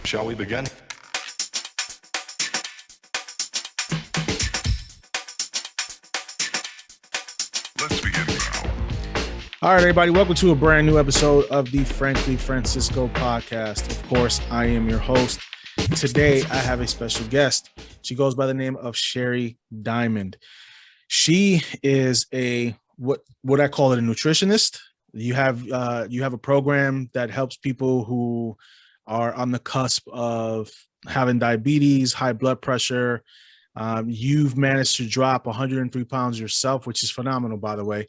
Shall we begin? Let's begin now. All right, everybody, welcome to a brand new episode of the Frankly Francisco podcast. Of course, I am your host. Today, I have a special guest. She goes by the name of Sherry Diamond. She is what I call it, a nutritionist. You have a program that helps people who are on the cusp of having diabetes, high blood pressure. You've managed to drop 103 pounds yourself, which is phenomenal, by the way.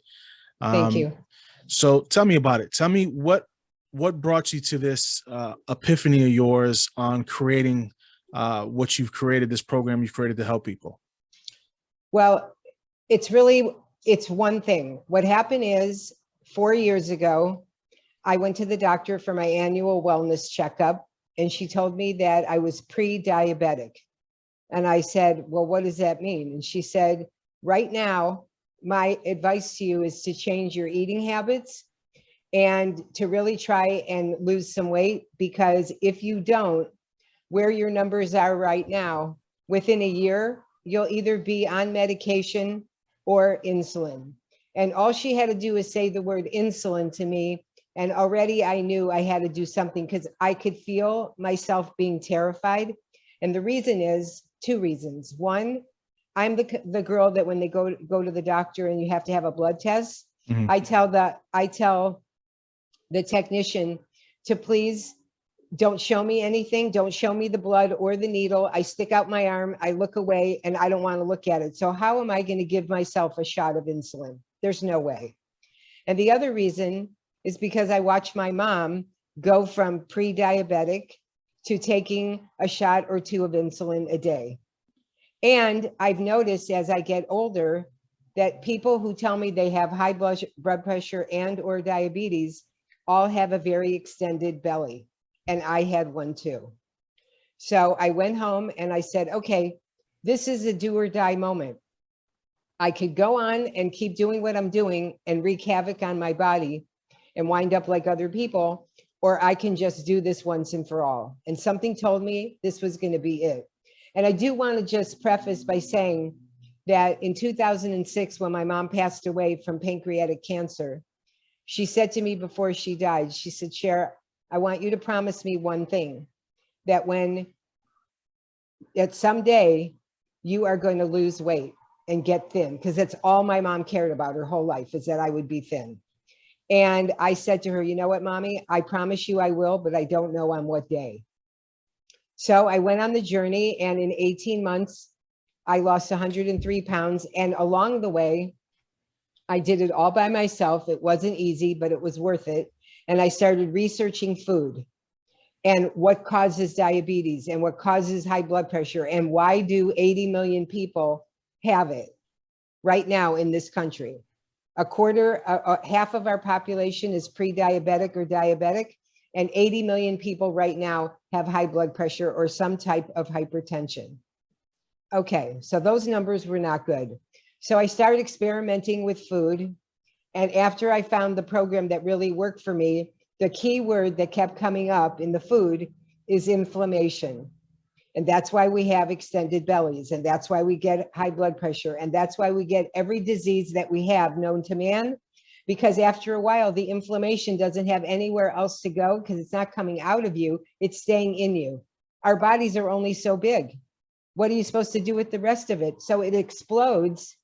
Thank you. So tell me about it. Tell me what brought you to this epiphany of yours on creating what you've created, this program you've created to help people. Well, it's one thing. What happened is 4 years ago, I went to the doctor for my annual wellness checkup, and she told me that I was pre-diabetic. And I said, well, what does that mean? And she said, right now, my advice to you is to change your eating habits and to really try and lose some weight, because if you don't, where your numbers are right now, within a year, you'll either be on medication or insulin. And all she had to do is say the word insulin to me, and already I knew I had to do something, because I could feel myself being terrified. And the reason is two reasons. One, I'm the girl that when they go to the doctor and you have to have a blood test, Mm-hmm. I tell the technician to please don't show me anything. Don't show me the blood or the needle. I stick out my arm, I look away, and I don't want to look at it. So how am I going to give myself a shot of insulin? There's no way. And the other reason is because I watched my mom go from pre-diabetic to taking a shot or two of insulin a day. And I've noticed as I get older that people who tell me they have high blood pressure and or diabetes all have a very extended belly. And I had one too. So I went home and I said, okay, this is a do or die moment. I could go on and keep doing what I'm doing and wreak havoc on my body and wind up like other people, or I can just do this once and for all. And something told me this was going to be it. And I do want to just preface by saying that in 2006, when my mom passed away from pancreatic cancer, she said to me before she died, she said, Cher, I want you to promise me one thing, that someday you are going to lose weight and get thin, because that's all my mom cared about her whole life, is that I would be thin. And I said to her, you know what, Mommy, I promise you I will, but I don't know on what day. So I went on the journey, and in 18 months, I lost 103 pounds. And along the way, I did it all by myself. It wasn't easy, but it was worth it. And I started researching food and what causes diabetes and what causes high blood pressure, and why do 80 million people have it right now in this country. Half of our population is pre-diabetic or diabetic, and 80 million people right now have high blood pressure or some type of hypertension. Okay, so those numbers were not good. So I started experimenting with food. And after I found the program that really worked for me, the key word that kept coming up in the food is inflammation. And that's why we have extended bellies. And that's why we get high blood pressure. And that's why we get every disease that we have known to man. Because after a while, the inflammation doesn't have anywhere else to go, because it's not coming out of you, it's staying in you. Our bodies are only so big. What are you supposed to do with the rest of it? So it explodes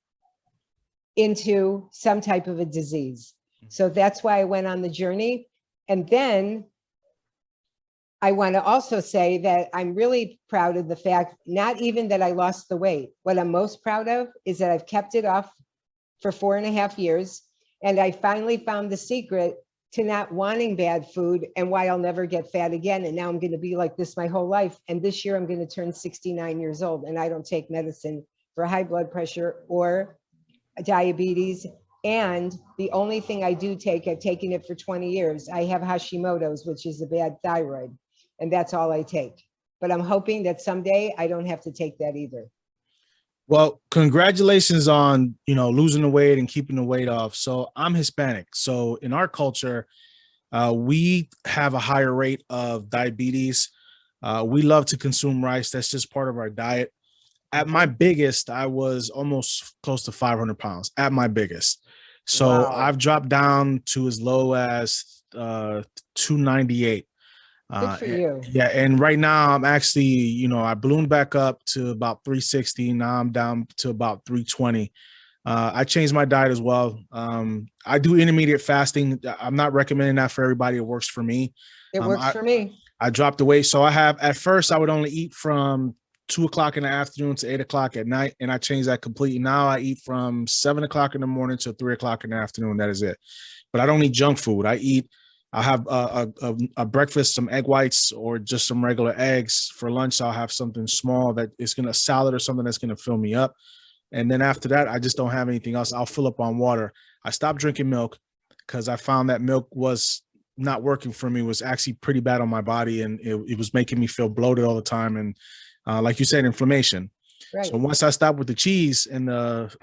into some type of a disease. So that's why I went on the journey. And then I want to also say that I'm really proud of the fact, not even that I lost the weight. What I'm most proud of is that I've kept it off for 4.5 years. And I finally found the secret to not wanting bad food and why I'll never get fat again. And now I'm going to be like this my whole life. And this year I'm going to turn 69 years old, and I don't take medicine for high blood pressure or diabetes. And the only thing I do take, I've taken it for 20 years. I have Hashimoto's, which is a bad thyroid, and that's all I take. But I'm hoping that someday I don't have to take that either. Well, congratulations on, losing the weight and keeping the weight off. So I'm Hispanic. So in our culture, we have a higher rate of diabetes. We love to consume rice. That's just part of our diet. At my biggest, I was almost close to 500 pounds at my biggest. So Wow. I've dropped down to as low as 298. Good for you. Yeah, and right now I'm actually, I ballooned back up to about 360. Now I'm down to about 320. I changed my diet as well. I do intermediate fasting. I'm not recommending that for everybody. It works for me. It Um, works I, for me. I dropped the weight. So at first I would only eat from 2 o'clock in the afternoon to 8 o'clock at night. And I changed that completely. Now I eat from 7 o'clock in the morning to 3 o'clock in the afternoon. That is it. But I don't eat junk food. I'll have a breakfast, some egg whites or just some regular eggs. For lunch, I'll have something small that is going to salad or something that's going to fill me up. And then after that, I just don't have anything else. I'll fill up on water. I stopped drinking milk because I found that milk was not working for me, was actually pretty bad on my body. And it was making me feel bloated all the time. And like you said, inflammation. Right. So once I stopped with the cheese and the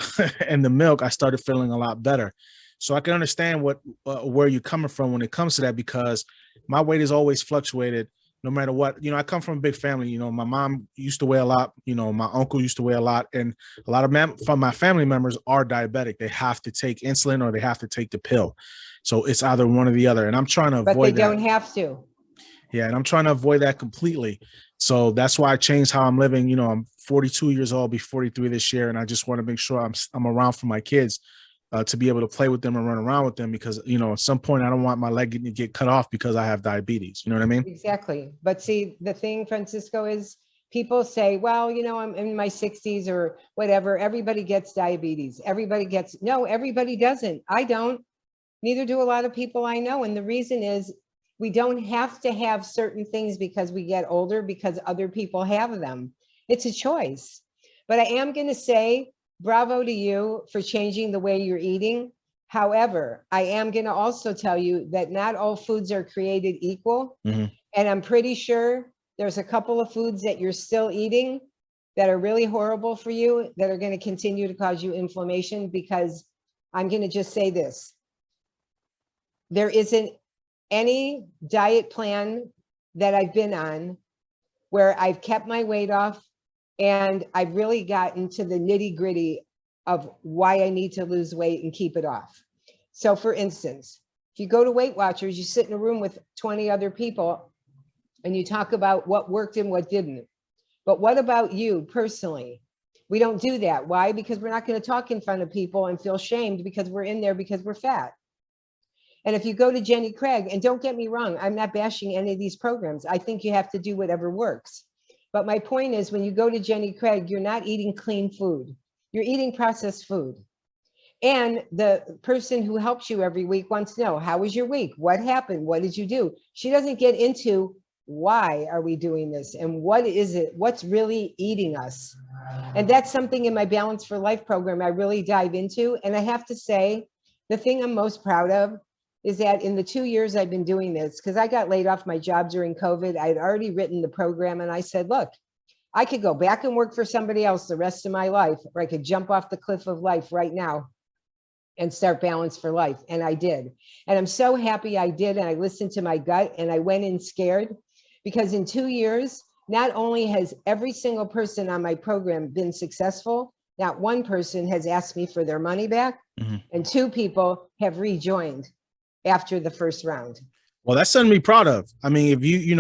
and the milk, I started feeling a lot better. So I can understand where you're coming from when it comes to that, because my weight has always fluctuated no matter what. I come from a big family. My mom used to weigh a lot. My uncle used to weigh a lot, and a lot of from my family members are diabetic. They have to take insulin or they have to take the pill. So it's either one or the other, and I'm trying to But they avoid that. don't have to. Yeah, and I'm trying to avoid that completely. So that's why I changed how I'm living. I'm 42 years old, be 43 this year, and I just want to make sure I'm around for my kids, to be able to play with them and run around with them, because at some point I don't want my leg to get cut off because I have diabetes. You know what I mean? Exactly. But see, the thing, Francisco, is people say, well, I'm in my 60s or whatever. Everybody gets diabetes. No, everybody doesn't. I don't. Neither do a lot of people I know. And the reason is we don't have to have certain things because we get older, because other people have them. It's a choice. But I am going to say bravo to you for changing the way you're eating. However, I am going to also tell you that not all foods are created equal. Mhm. And I'm pretty sure there's a couple of foods that you're still eating that are really horrible for you, that are going to continue to cause you inflammation. Because I'm going to just say this: there isn't any diet plan that I've been on where I've kept my weight off and I've really gotten to the nitty gritty of why I need to lose weight and keep it off. So for instance, if you go to Weight Watchers, you sit in a room with 20 other people and you talk about what worked and what didn't. But what about you personally? We don't do that. Why? Because we're not going to talk in front of people and feel shamed because we're in there because we're fat. And if you go to Jenny Craig, and don't get me wrong, I'm not bashing any of these programs. I think you have to do whatever works. But my point is, when you go to Jenny Craig, you're not eating clean food. You're eating processed food. And the person who helps you every week wants to know, how was your week? What happened? What did you do? She doesn't get into why are we doing this and what is it? What's really eating us? And that's something in my Balance for Life program I really dive into. And I have to say, the thing I'm most proud of is that in the 2 years I've been doing this, because I got laid off my job during COVID, I had already written the program and I said, look, I could go back and work for somebody else the rest of my life, or I could jump off the cliff of life right now and start Balance for Life. And I did. And I'm so happy I did. And I listened to my gut and I went in scared, because in 2 years, not only has every single person on my program been successful, not one person has asked me for their money back, and 2 people have rejoined after the first round. Well, that's something to be proud of. I mean, if you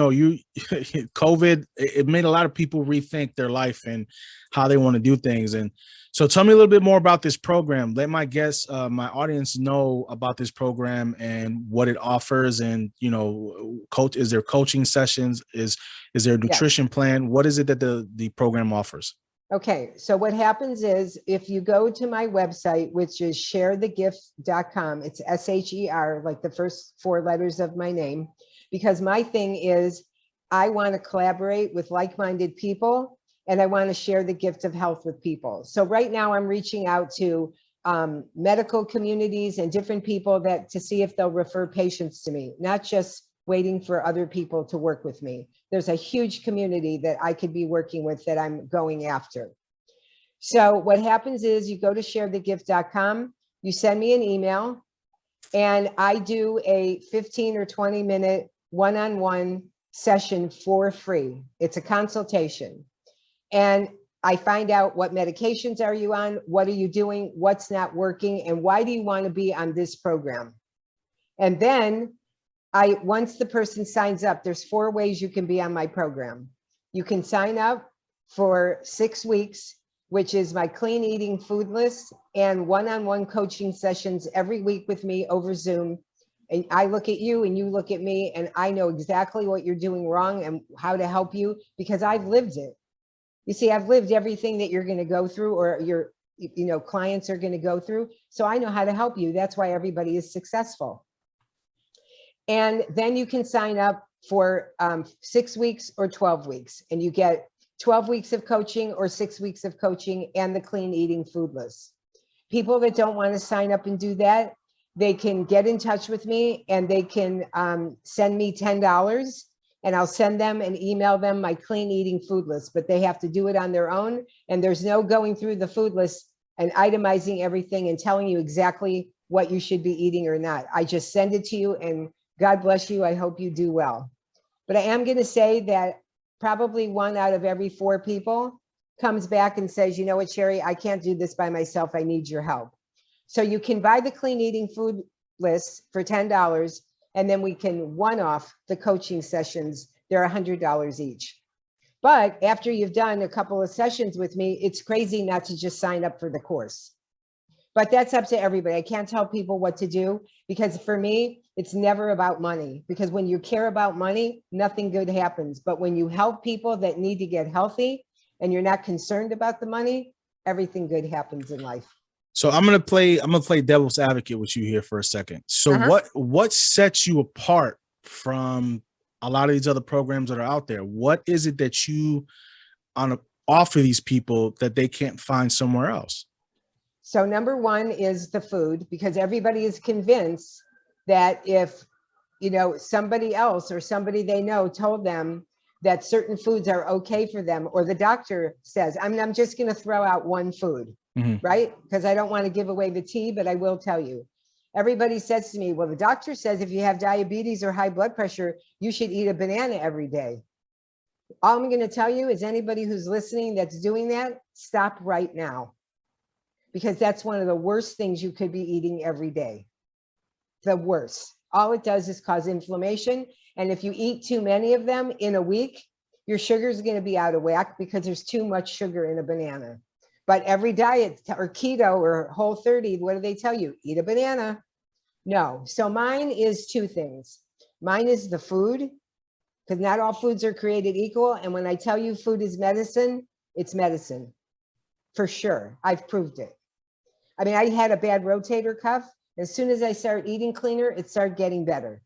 COVID, it made a lot of people rethink their life and how they want to do things. And so tell me a little bit more about this program. Let my guests, my audience know about this program and what it offers. And, is there coaching sessions? Is there a nutrition plan? What is it that the program offers? Okay, so what happens is, if you go to my website, which is sharethegift.com, it's SHER, like the first 4 letters of my name, because my thing is I want to collaborate with like-minded people and I want to share the gift of health with people. So right now I'm reaching out to medical communities and different people to see if they'll refer patients to me, not just waiting for other people to work with me. There's a huge community that I could be working with that I'm going after. So what happens is, you go to sharethegift.com, you send me an email, and I do a 15 or 20 minute one-on-one session for free. It's a consultation. And I find out what medications are you on, what are you doing, what's not working, and why do you want to be on this program? And then once the person signs up, there's 4 ways you can be on my program. You can sign up for 6 weeks, which is my clean eating food list and one-on-one coaching sessions every week with me over Zoom. And I look at you and you look at me, and I know exactly what you're doing wrong and how to help you because I've lived it. You see, I've lived everything that you're going to go through or your clients are going to go through. So I know how to help you. That's why everybody is successful. And then you can sign up for 6 weeks or 12 weeks, and you get 12 weeks of coaching or 6 weeks of coaching and the clean eating food list. People that don't want to sign up and do that, they can get in touch with me and they can send me $10 and I'll send them and email them my clean eating food list, but they have to do it on their own. And there's no going through the food list and itemizing everything and telling you exactly what you should be eating or not. I just send it to you and God bless you. I hope you do well. But I am going to say that probably 1 out of every 4 people comes back and says, you know what, Sherry, I can't do this by myself. I need your help. So you can buy the clean eating food list for $10, and then we can one-off the coaching sessions. They're $100 each. But after you've done a couple of sessions with me, it's crazy not to just sign up for the course. But that's up to everybody. I can't tell people what to do because for me, it's never about money. Because when you care about money, nothing good happens. But when you help people that need to get healthy and you're not concerned about the money, everything good happens in life. So I'm gonna play devil's advocate with you here for a second. So what sets you apart from a lot of these other programs that are out there? What is it that you offer these people that they can't find somewhere else? So number 1 is the food, because everybody is convinced that if somebody else or somebody they know told them that certain foods are okay for them, or the doctor says, I'm just going to throw out one food. Right? Because I don't want to give away the tea, but I will tell you. Everybody says to me, well, the doctor says if you have diabetes or high blood pressure, you should eat a banana every day. All I'm going to tell you is anybody who's listening that's doing that, stop right now. Because that's one of the worst things you could be eating every day. The worst. All it does is cause inflammation. And if you eat too many of them in a week, your sugar is going to be out of whack because there's too much sugar in a banana. But every diet or keto or Whole30, what do they tell you? Eat a banana. No. So mine is 2 things. Mine is the food, because not all foods are created equal. And when I tell you food is medicine, it's medicine. For sure. I've proved it. I mean, I had a bad rotator cuff. As soon as I started eating cleaner, it started getting better.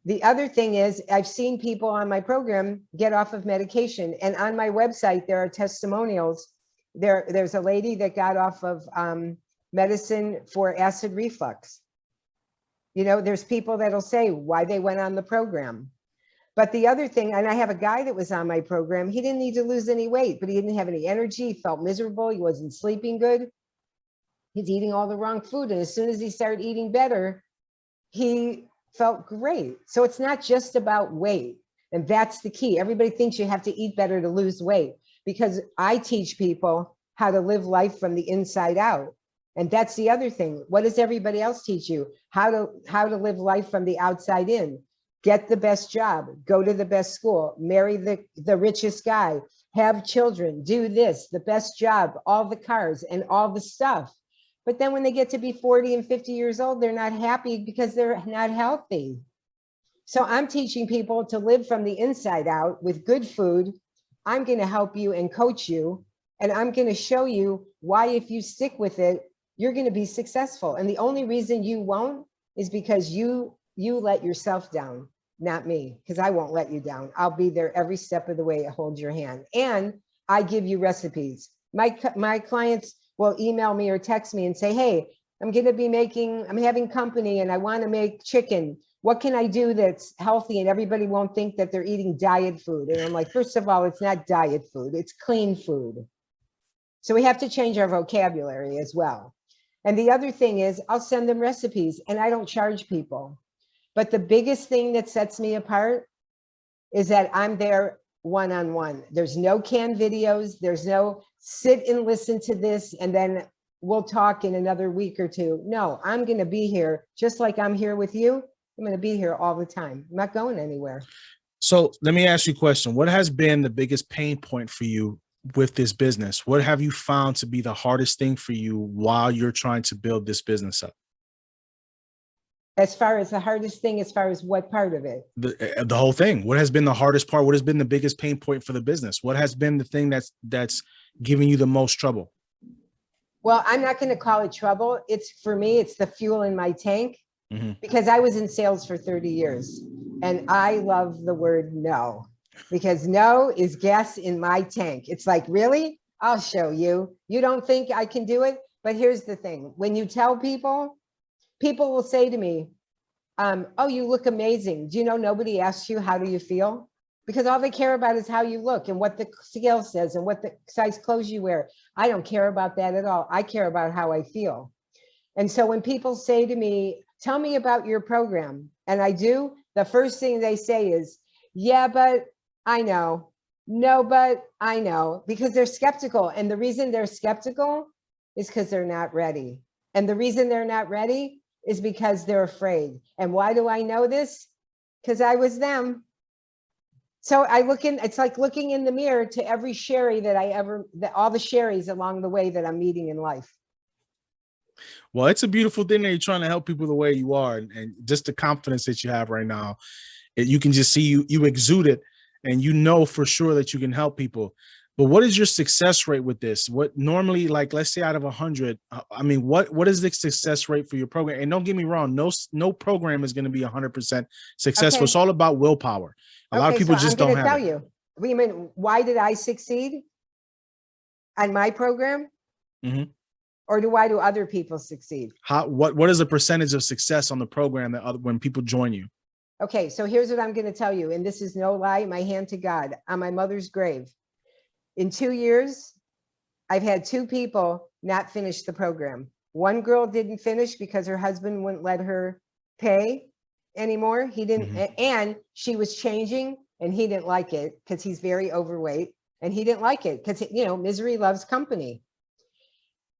The other thing is I've seen people on my program get off of medication, and on my website, there are testimonials. There's a lady that got off of medicine for acid reflux. There's people that'll say why they went on the program. But the other thing, and I have a guy that was on my program, he didn't need to lose any weight, but he didn't have any energy, he felt miserable, he wasn't sleeping good. He's eating all the wrong food. And as soon as he started eating better, he felt great. So it's not just about weight. And that's the key. Everybody thinks you have to eat better to lose weight, because I teach people how to live life from the inside out. And that's the other thing. What does everybody else teach you? How to live life from the outside in. Get the best job, go to the best school, marry the richest guy, have children, do this, the best job, all the cars and all the stuff. But then when they get to be 40 and 50 years old, they're not happy because they're not healthy. So I'm teaching people to live from the inside out with good food. I'm going to help you and coach you. And I'm going to show you why, if you stick with it, you're going to be successful. And the only reason you won't is because you let yourself down, not me, because I won't let you down. I'll be there every step of the way to hold your hand. And I give you recipes. My clients will email me or text me and say, hey, I'm having company and I want to make chicken. What can I do that's healthy and everybody won't think that they're eating diet food? And I'm like, first of all, it's not diet food, it's clean food. So we have to change our vocabulary as well. And the other thing is I'll send them recipes and I don't charge people. But the biggest thing that sets me apart is that I'm there one-on-one. There's no canned videos. There's no sit and listen to this and then we'll talk in another week or two. No, I'm going to be here just like I'm here with you. I'm going to be here all the time. I'm not going anywhere. So let me ask you a question. What has been the biggest pain point for you with this business? What have you found to be the hardest thing for you while you're trying to build this business up? As far as the hardest thing, as far as what part of it? The whole thing. What has been the hardest part? What has been the biggest pain point for the business? What has been the thing that's giving you the most trouble? Well, I'm not going to call it trouble. It's for me, it's the fuel in my tank because I was in sales for 30 years and I love the word no because no is gas in my tank. It's like, really? I'll show you. You don't think I can do it? But here's the thing. When you tell people, people will say to me, oh, you look amazing. Do you know nobody asks you, how do you feel? Because all they care about is how you look and what the scale says and what the size clothes you wear. I don't care about that at all. I care about how I feel. And so when people say to me, tell me about your program, and I do, the first thing they say is, yeah, but I know. No, but I know, because they're skeptical. And the reason they're skeptical is because they're not ready. And the reason they're not ready is because they're afraid. And why do I know this? Because I was them. So I look in, it's like looking in the mirror to every Sherry that all the Sherrys along the way that I'm meeting in life. Well, it's a beautiful thing that you're trying to help people the way you are. And just the confidence that you have right now, you can just see you exude it and you know for sure that you can help people. But what is your success rate with this? What normally, like, let's say out of 100, I mean, what is the success rate for your program? And don't get me wrong, no program is going to be 100% successful. Okay. It's all about willpower. A lot of people just don't have it. I'm going to tell you. I mean, why did I succeed on my program? Or why do other people succeed? What is the percentage of success on the program that when people join you? Okay, so here's what I'm going to tell you. And this is no lie, my hand to God, on my mother's grave. In 2 years, I've had 2 people not finish the program. One girl didn't finish because her husband wouldn't let her pay anymore. He didn't, and she was changing and he didn't like it because he's very overweight and he didn't like it because, you know, misery loves company.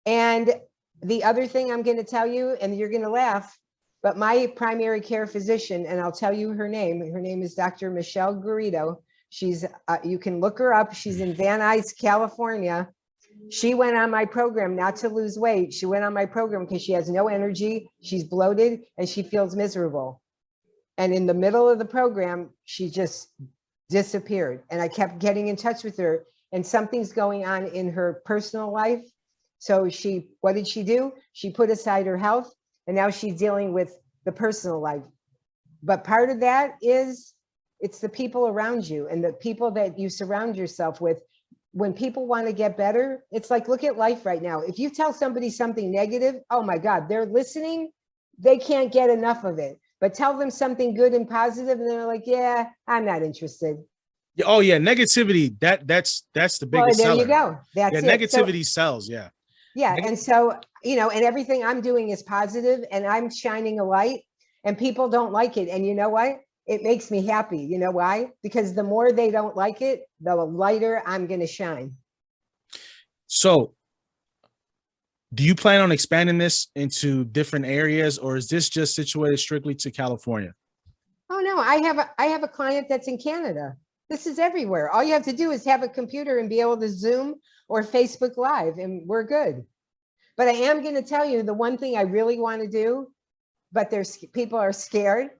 And the other thing I'm going to tell you, and you're going to laugh, but my primary care physician, and I'll tell you her name is Dr. Michelle Garrido. She's, you can look her up. She's in Van Nuys, California. She went on my program not to lose weight. She went on my program because she has no energy. She's bloated and she feels miserable. And in the middle of the program, she just disappeared. And I kept getting in touch with her and something's going on in her personal life. So what did she do? She put aside her health and now she's dealing with the personal life. But part of that is it's the people around you and the people that you surround yourself with. When people want to get better, it's like, look at life right now. If you tell somebody something negative, oh my God, they're listening. They can't get enough of it. But tell them something good and positive and they're like, yeah, I'm not interested. Oh yeah, negativity, that's the biggest well, there seller. you go. That's yeah, it. negativity sells, yeah. Yeah, and so, you know, and everything I'm doing is positive and I'm shining a light and people don't like it. And you know what? It makes me happy. You know why? Because the more they don't like it, the lighter I'm going to shine. So do you plan on expanding this into different areas or is this just situated strictly to California? Oh no, I have a client that's in Canada. This is everywhere. All you have to do is have a computer and be able to Zoom or Facebook Live and we're good. But I am going to tell you the one thing I really want to do, but people are scared.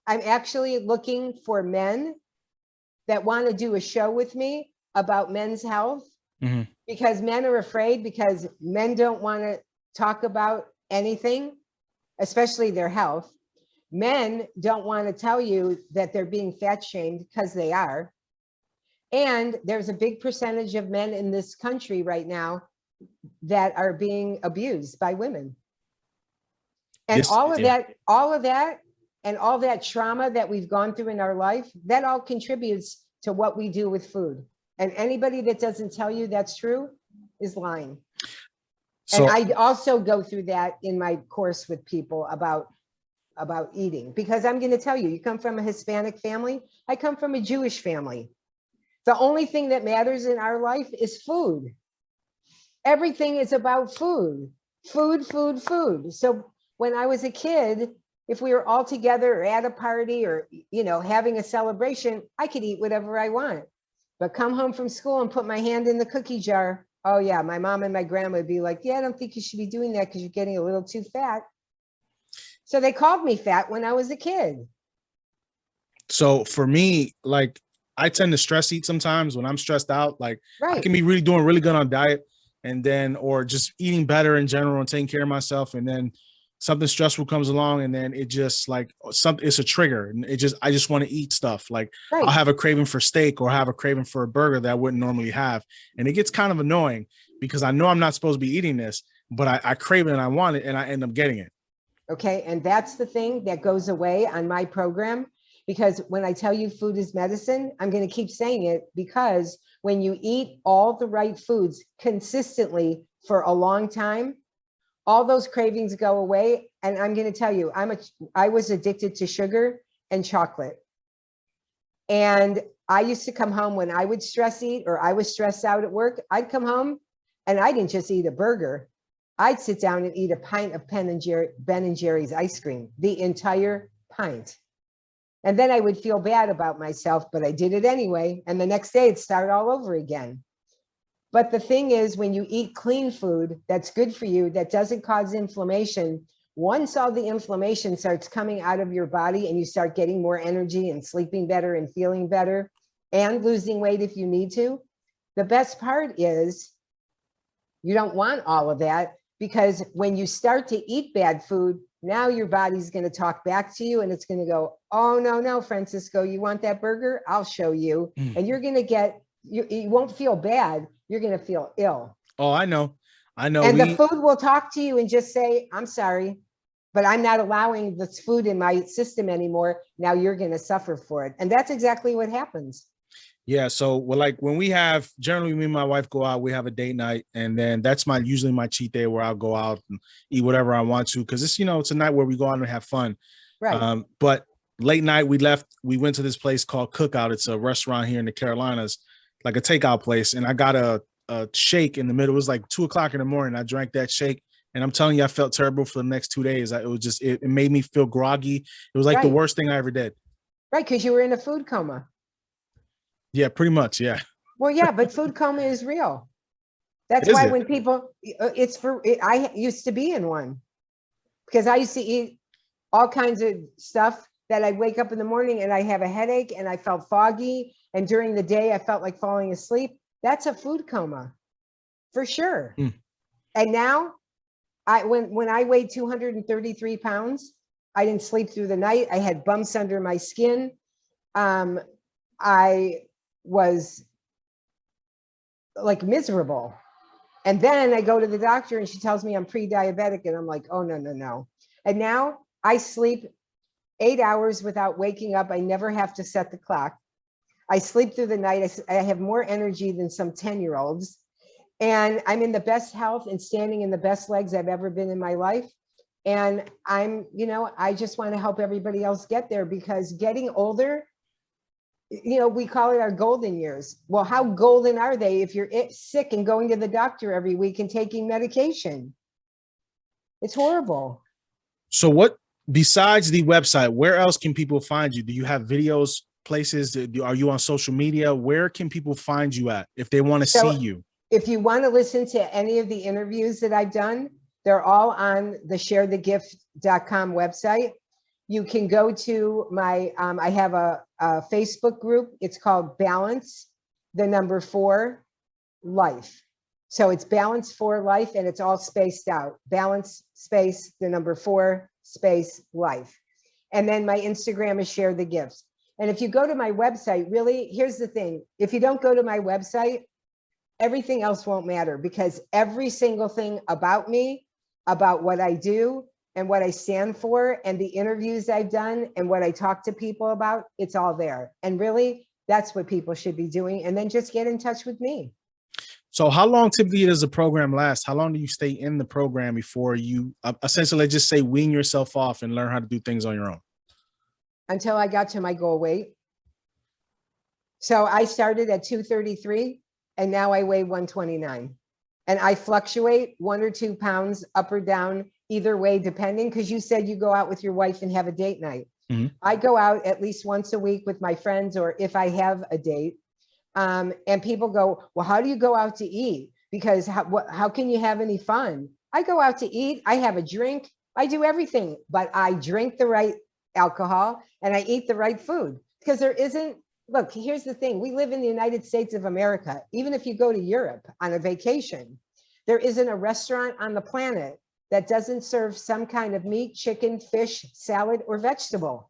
I'm actually looking for men that want to do a show with me about men's health because men are afraid because men don't want to talk about anything, especially their health. Men don't want to tell you that they're being fat shamed because they are. And there's a big percentage of men in this country right now that are being abused by women. And all of that, and all that trauma that we've gone through in our life, that all contributes to what we do with food. And anybody that doesn't tell you that's true is lying. So, and I also go through that in my course with people about about eating, because I'm going to tell you, you come from a Hispanic family. I come from a Jewish family. The only thing that matters in our life is food. Everything is about food, food, food, food. So when I was a kid, if we were all together or at a party or, having a celebration, I could eat whatever I want. But come home from school and put my hand in the cookie jar. Oh yeah, my mom and my grandma would be like, yeah, I don't think you should be doing that because you're getting a little too fat. So they called me fat when I was a kid. So for me, like I tend to stress eat sometimes when I'm stressed out. Like I Right. can be really doing really good on diet and then or just eating better in general and taking care of myself. And then something stressful comes along and then it just like something it's a trigger. And I just want to eat stuff. Like I'll Right. have a craving for steak or have a craving for a burger that I wouldn't normally have. And it gets kind of annoying because I know I'm not supposed to be eating this, but I crave it and I want it and I end up getting it. Okay. And that's the thing that goes away on my program, because when I tell you food is medicine, I'm going to keep saying it, because when you eat all the right foods consistently for a long time, all those cravings go away. And I'm going to tell you, I was addicted to sugar and chocolate. And I used to come home when I would stress eat or I was stressed out at work. I'd come home and I didn't just eat a burger. I'd sit down and eat a pint of Ben and Jerry's ice cream, the entire pint. And then I would feel bad about myself, but I did it anyway. And the next day it'd start all over again. But the thing is, when you eat clean food that's good for you, that doesn't cause inflammation, once all the inflammation starts coming out of your body and you start getting more energy and sleeping better and feeling better and losing weight if you need to, the best part is you don't want all of that, because when you start to eat bad food, now your body's going to talk back to you and it's going to go, oh, no, Francisco, you want that burger? I'll show you. And you're going to you won't feel bad. You're going to feel ill. Oh, I know. And the food will talk to you and just say, I'm sorry, but I'm not allowing this food in my system anymore. Now you're going to suffer for it. And that's exactly what happens. Yeah. So like when we have generally me and my wife go out, we have a date night, and then that's usually my cheat day where I'll go out and eat whatever I want to. Cause it's, it's a night where we go out and have fun. Right. But late night we went to this place called Cookout. It's a restaurant here in the Carolinas, like a takeout place. And I got a shake in the middle. It was like 2:00 in the morning. I drank that shake. And I'm telling you, I felt terrible for the next 2 days. It made me feel groggy. It was like the worst thing I ever did. Right. Cause you were in a food coma. Yeah, pretty much. Yeah. Well, yeah, but food coma is real. That's why when people, I used to be in one, because I used to eat all kinds of stuff that I'd wake up in the morning and I have a headache and I felt foggy. And during the day, I felt like falling asleep. That's a food coma for sure. And now when I weighed 233 pounds, I didn't sleep through the night. I had bumps under my skin. I was like miserable. And then I go to the doctor and she tells me I'm pre-diabetic. And I'm like, oh, no. And now I sleep 8 hours without waking up. I never have to set the clock. I sleep through the night. I have more energy than some 10-year-olds. And I'm in the best health and standing in the best legs I've ever been in my life. And I just want to help everybody else get there, because getting older, we call it our golden years. Well, how golden are they if you're sick and going to the doctor every week and taking medication? It's horrible. So what, besides the website, where else can people find you? Do you have videos, places? Are you on social media? Where can people find you at if they want to see you? If you want to listen to any of the interviews that I've done, they're all on the sharethegift.com website. You can go to my, I have a Facebook group. It's called Balance, 4 Life. So it's Balance for Life, and it's all spaced out. Balance space, 4 space life. And then my Instagram is Share the Gifts. And if you go to my website, really, here's the thing. If you don't go to my website, everything else won't matter, because every single thing about me, about what I do, and what I stand for, and the interviews I've done, and what I talk to people about, it's all there. And really, that's what people should be doing. And then just get in touch with me. So how long typically does the program last? How long do you stay in the program before you essentially, let's just say, wean yourself off and learn how to do things on your own? Until I got to my goal weight. So I started at 233 and now I weigh 129. And I fluctuate 1 or 2 pounds up or down either way, depending, because you said you go out with your wife and have a date night. Mm-hmm. I go out at least once a week with my friends, or if I have a date. And people go, well, how do you go out to eat? Because how can you have any fun? I go out to eat. I have a drink. I do everything, but I drink the right alcohol and I eat the right food, because there isn't. Look, here's the thing. We live in the United States of America. Even if you go to Europe on a vacation, there isn't a restaurant on the planet that doesn't serve some kind of meat, chicken, fish, salad, or vegetable.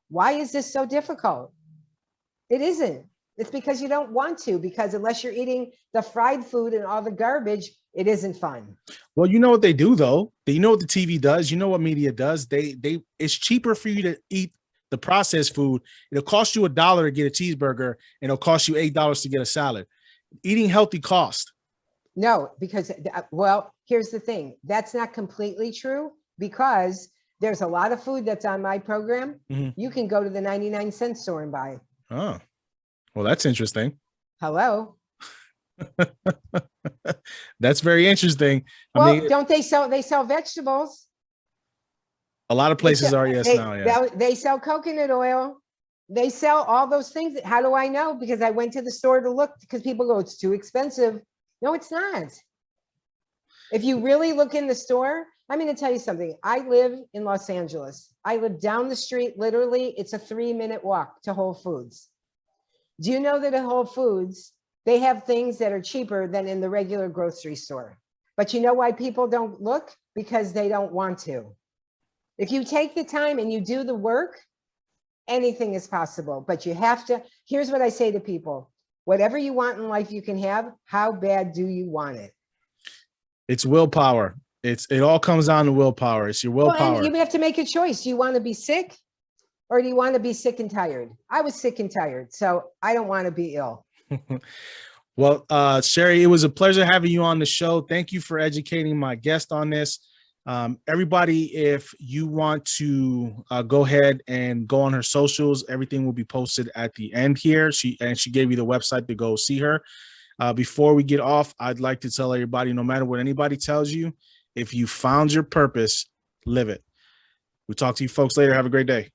Why is this so difficult? It isn't. It's because you don't want to, because unless you're eating the fried food and all the garbage, it isn't fun. Well, you know what they do though. You know what the TV does. You know what media does. It's cheaper for you to eat the processed food. It'll cost you $1 to get a cheeseburger, and it'll cost you $8 to get a salad. Eating healthy cost. No, because, well, here's the thing. That's not completely true, because there's a lot of food that's on my program. Mm-hmm. You can go to the 99-cent store and buy. Oh, well, that's interesting. Hello. That's very interesting. Well, I mean, don't they sell vegetables? A lot of places are, yes, now, yeah. They sell coconut oil. They sell all those things. How do I know? Because I went to the store to look, because people go, it's too expensive. No, it's not. If you really look in the store, I'm going to tell you something. I live in Los Angeles. I live down the street. Literally, it's a 3-minute walk to Whole Foods. Do you know that at Whole Foods, they have things that are cheaper than in the regular grocery store? But you know why people don't look? Because they don't want to. If you take the time and you do the work, anything is possible. But you have to, here's what I say to people. Whatever you want in life, you can have. How bad do you want it? It's willpower. It all comes down to willpower. It's your willpower. Well, and you have to make a choice. Do you want to be sick, or do you want to be sick and tired? I was sick and tired, so I don't want to be ill. Well, Sherry, it was a pleasure having you on the show. Thank you for educating my guest on this. Everybody, if you want to go ahead and go on her socials, everything will be posted at the end here. She gave you the website to go see her. Before we get off, I'd like to tell everybody, no matter what anybody tells you, if you found your purpose, live it. We'll talk to you folks later. Have a great day.